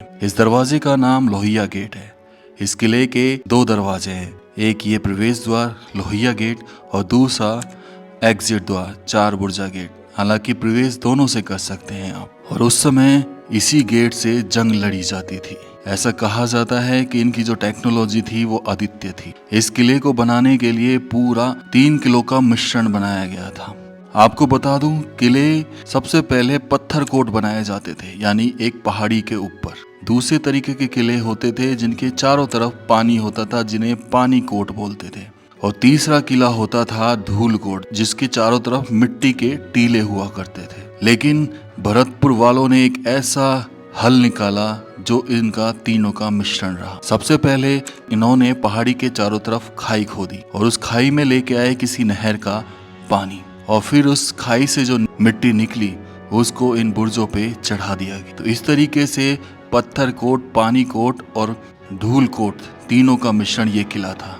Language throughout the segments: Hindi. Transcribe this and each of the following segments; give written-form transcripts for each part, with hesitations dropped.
इस दरवाजे का नाम लोहिया गेट है। इस किले के 2 दरवाजे हैं, एक ये प्रवेश द्वार लोहिया गेट और दूसरा एग्जिट द्वार 4 बुर्जा गेट। हालांकि प्रवेश दोनों से कर सकते हैं आप। और उस समय इसी गेट से जंग लड़ी जाती थी। ऐसा कहा जाता है कि इनकी जो टेक्नोलॉजी थी वो अद्वितीय थी। इस किले को बनाने के लिए पूरा 3 किलो का मिश्रण बनाया गया था। आपको बता दूं, किले सबसे पहले पत्थर कोट बनाए जाते थे, यानी एक पहाड़ी के ऊपर। दूसरे तरीके के किले होते थे जिनके चारों तरफ पानी होता था, जिन्हें पानी कोट बोलते थे। और तीसरा किला होता था धूल कोट, जिसके चारों तरफ मिट्टी के टीले हुआ करते थे। लेकिन भरतपुर वालों ने एक ऐसा हल निकाला जो इनका तीनों का मिश्रण रहा। सबसे पहले इन्होंने पहाड़ी के चारों तरफ खाई खोदी और उस खाई में लेके आए किसी नहर का पानी, और फिर उस खाई से जो मिट्टी निकली उसको इन बुर्जों पे चढ़ा दिया गया। तो इस तरीके से पत्थर कोट, पानी कोट और धूल कोट तीनों का मिश्रण ये किला था।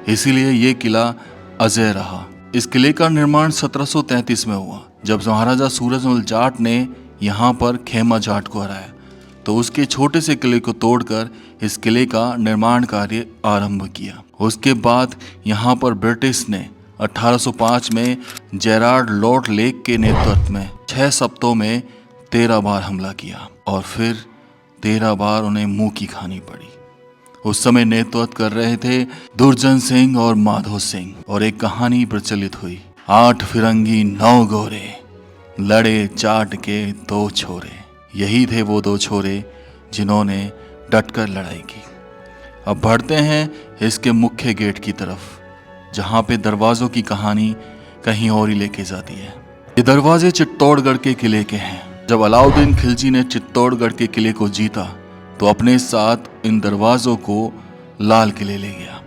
इसीलिए ये किला अजय रहा। इस किले का निर्माण 1733 में हुआ, जब महाराजा सूरजमल जाट ने यहाँ पर खेमा जाट को हराया। तो उसके छोटे से किले को तोड़कर इस किले का निर्माण कार्य आरंभ किया। उसके बाद यहाँ पर ब्रिटिश ने 1805 में जेरार्ड लॉर्ड लेक के नेतृत्व में 6 सप्ताहों में 13 बार हमला किया और फिर 13 बार उन्हें मुंह की खानी पड़ी। उस समय नेतृत्व कर रहे थे दुर्जन सिंह और माधो सिंह। और एक कहानी प्रचलित हुई, 8 फिरंगी 9 गोरे, लड़े जाट के 2 छोरे। यही थे वो 2 छोरे जिन्होंने डटकर लड़ाई की। अब बढ़ते हैं इसके मुख्य गेट की तरफ, जहाँ पे दरवाजों की कहानी कहीं और ही लेके जाती है। ये दरवाजे चित्तौड़गढ़ के किले के हैं। जब अलाउद्दीन खिलजी ने चित्तौड़गढ़ के किले को जीता तो अपने साथ इन दरवाजों को लाल किले ले गया।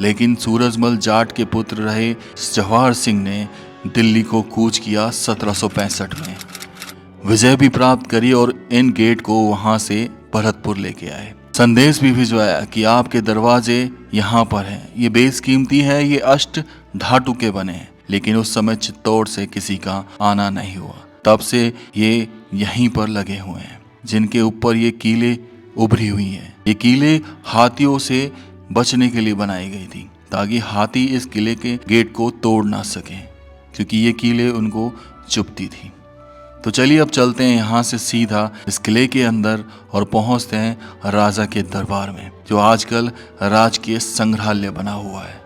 लेकिन सूरजमल जाट के पुत्र रहे जवाहर सिंह ने दिल्ली को कूच किया 1765 में, विजय भी प्राप्त करी और इन गेट को वहां से भरतपुर लेके आए। संदेश भी भिजवाया कि आपके दरवाजे यहाँ पर हैं, ये बेशकीमती है, ये अष्ट धातु के बने हैं। लेकिन उस समय चित्तौड़ से किसी का आना नहीं हुआ। तब से ये यहीं पर लगे हुए हैं, जिनके ऊपर ये कीले उभरी हुई हैं। ये कीले हाथियों से बचने के लिए बनाई गई थी, ताकि हाथी इस किले के गेट को तोड़ ना सके, क्योंकि ये कीले उनको चुभती थी। तो चलिए अब चलते हैं यहाँ से सीधा इस किले के अंदर और पहुँचते हैं राजा के दरबार में, जो आजकल राजकीय संग्रहालय बना हुआ है।